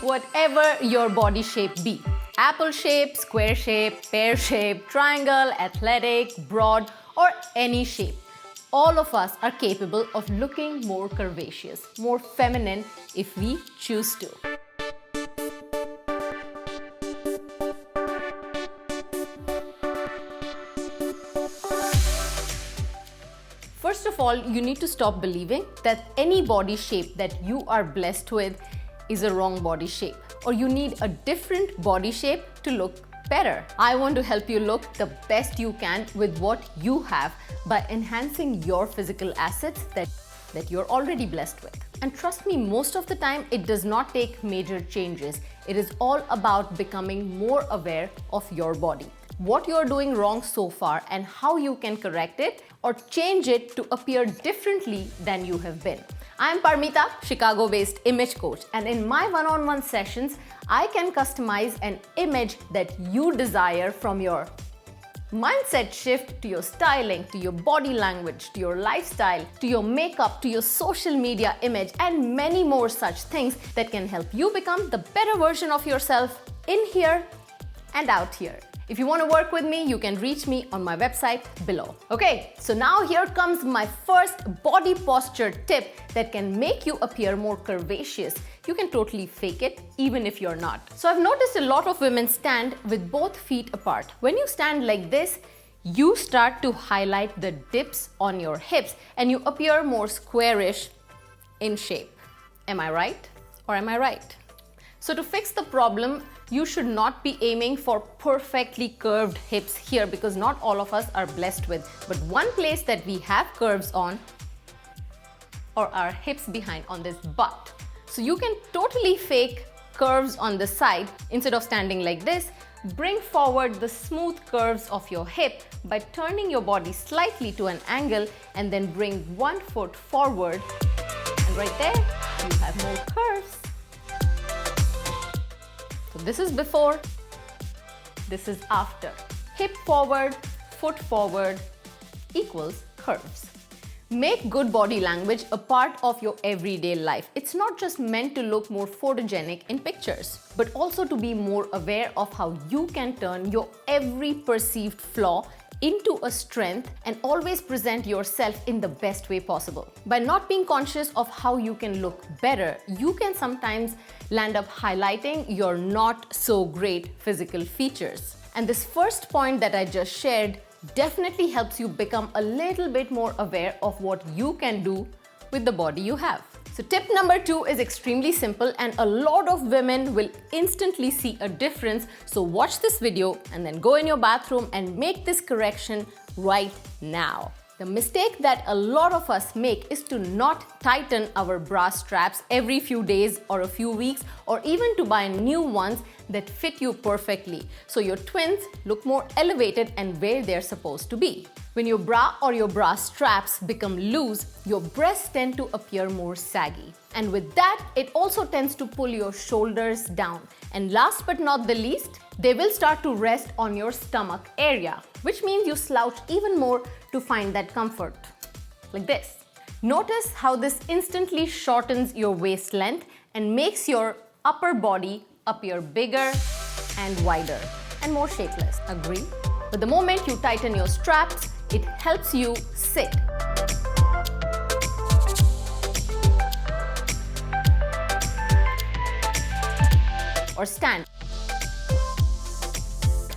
Whatever your body shape be, apple shape, square shape, pear shape, triangle, athletic, broad, or any shape, all of us are capable of looking more curvaceous, more feminine if we choose to. First of all, you need to stop believing that any body shape that you are blessed with is a wrong body shape, or you need a different body shape to look better. I want to help you look the best you can with what you have by enhancing your physical assets that you're already blessed with. And trust me, most of the time it does not take major changes. It is all about becoming more aware of your body, what you're doing wrong so far and how you can correct it or change it to appear differently than you have been. I'm Parmita, Chicago-based image coach, and in my one-on-one sessions, I can customize an image that you desire, from your mindset shift to your styling, to your body language, to your lifestyle, to your makeup, to your social media image, and many more such things that can help you become the better version of yourself in here and out here. If you want to work with me, you can reach me on my website below. Okay, so now here comes my first body posture tip that can make you appear more curvaceous. You can totally fake it even if you're not. So I've noticed a lot of women stand with both feet apart. When you stand like this, you start to highlight the dips on your hips and you appear more squarish in shape. Am I right or am I right? So to fix the problem, you should not be aiming for perfectly curved hips here, because not all of us are blessed with. But one place that we have curves on are our hips behind on this butt. So you can totally fake curves on the side. Instead of standing like this, bring forward the smooth curves of your hip by turning your body slightly to an angle and then bring one foot forward. And right there, you have more curves. So this is before, this is after. Hip forward, foot forward equals curves. Make good body language a part of your everyday life. It's not just meant to look more photogenic in pictures, but also to be more aware of how you can turn your every perceived flaw into a strength and always present yourself in the best way possible. By not being conscious of how you can look better, you can sometimes land up highlighting your not so great physical features. And this first point that I just shared definitely helps you become a little bit more aware of what you can do with the body you have. So tip number 2 is extremely simple and a lot of women will instantly see a difference. So watch this video and then go in your bathroom and make this correction right now. The mistake that a lot of us make is to not tighten our bra straps every few days or a few weeks, or even to buy new ones that fit you perfectly, so your twins look more elevated and where they're supposed to be. When your bra or your bra straps become loose, your breasts tend to appear more saggy. And with that, it also tends to pull your shoulders down. And last but not the least, they will start to rest on your stomach area, which means you slouch even more to find that comfort. Like this. Notice how this instantly shortens your waist length and makes your upper body appear bigger and wider and more shapeless. Agree? But the moment you tighten your straps, it helps you sit. Or stand.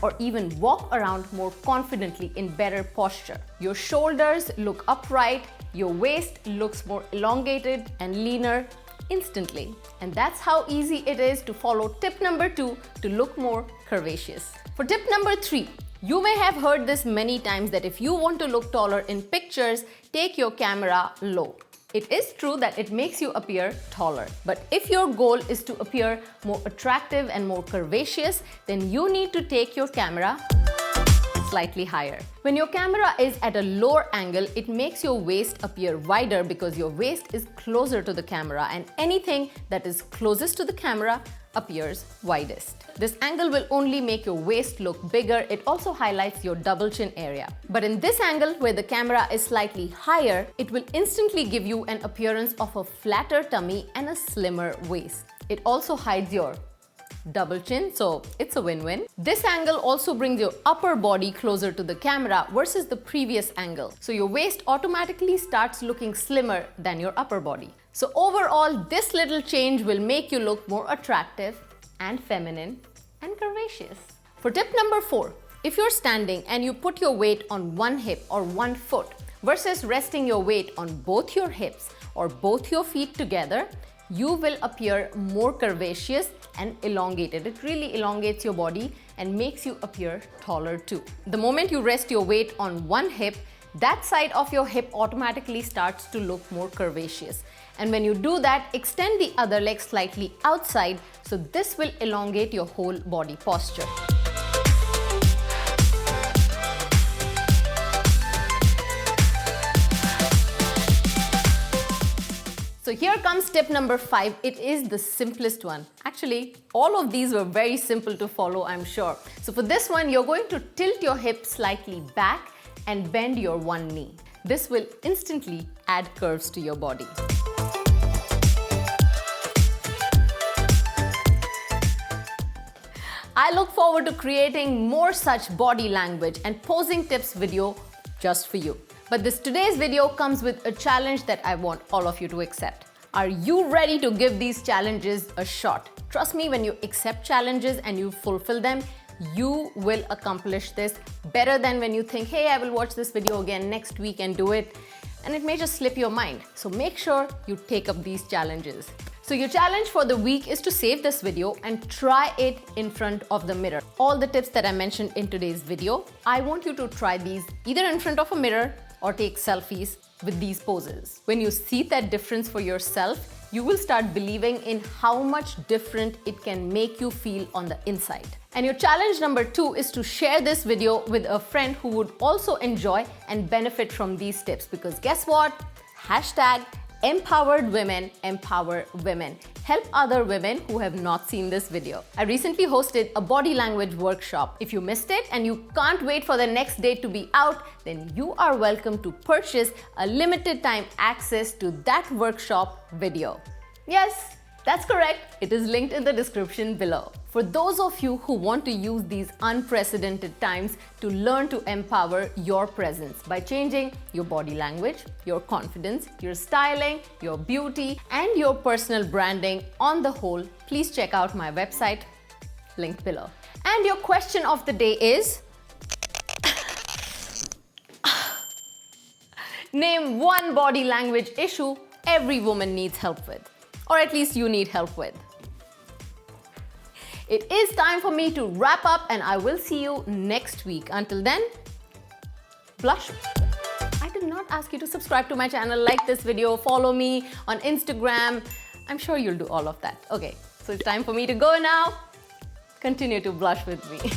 Or even walk around more confidently in better posture. Your shoulders look upright, your waist looks more elongated and leaner instantly. And that's how easy it is to follow tip number 2 to look more curvaceous. For tip number 3, you may have heard this many times that if you want to look taller in pictures, take your camera low. It is true that it makes you appear taller, but if your goal is to appear more attractive and more curvaceous, then you need to take your camera slightly higher. When your camera is at a lower angle, it makes your waist appear wider because your waist is closer to the camera, and anything that is closest to the camera appears widest. This angle will only make your waist look bigger. It also highlights your double chin area. But in this angle, where the camera is slightly higher, it will instantly give you an appearance of a flatter tummy and a slimmer waist. it also hides your double chin, so it's a win-win. This angle also brings your upper body closer to the camera versus the previous angle. So your waist automatically starts looking slimmer than your upper body. So overall, this little change will make you look more attractive and feminine and curvaceous. For tip number 4, if you're standing and you put your weight on one hip or one foot versus resting your weight on both your hips or both your feet together, you will appear more curvaceous and elongated. It really elongates your body and makes you appear taller too. The moment you rest your weight on one hip, that side of your hip automatically starts to look more curvaceous. And when you do that, extend the other leg slightly outside, so this will elongate your whole body posture. So here comes tip number 5. It is the simplest one. Actually, all of these were very simple to follow, I'm sure. So for this one, you're going to tilt your hip slightly back and bend your one knee. This will instantly add curves to your body. I look forward to creating more such body language and posing tips video just for you. But today's video comes with a challenge that I want all of you to accept. Are you ready to give these challenges a shot? Trust me, when you accept challenges and you fulfill them, you will accomplish this better than when you think, hey, I will watch this video again next week and do it. And it may just slip your mind. So make sure you take up these challenges. So your challenge for the week is to save this video and try it in front of the mirror. All the tips that I mentioned in today's video, I want you to try these either in front of a mirror or take selfies with these poses. When you see that difference for yourself, you will start believing in how much different it can make you feel on the inside. And your challenge number 2 is to share this video with a friend who would also enjoy and benefit from these tips, because guess what? Hashtag empowered women empower women. Help other women who have not seen this video. I recently hosted a body language workshop. If you missed it and you can't wait for the next day to be out, then you are welcome to purchase a limited time access to that workshop video. Yes, that's correct. It is linked in the description below. For those of you who want to use these unprecedented times to learn to empower your presence by changing your body language, your confidence, your styling, your beauty, and your personal branding on the whole, please check out my website, linked below. And your question of the day is, name one body language issue every woman needs help with, or at least you need help with. It is time for me to wrap up, and I will see you next week. Until then, blush. I did not ask you to subscribe to my channel, like this video, follow me on Instagram. I'm sure you'll do all of that. Okay, so it's time for me to go now. Continue to blush with me.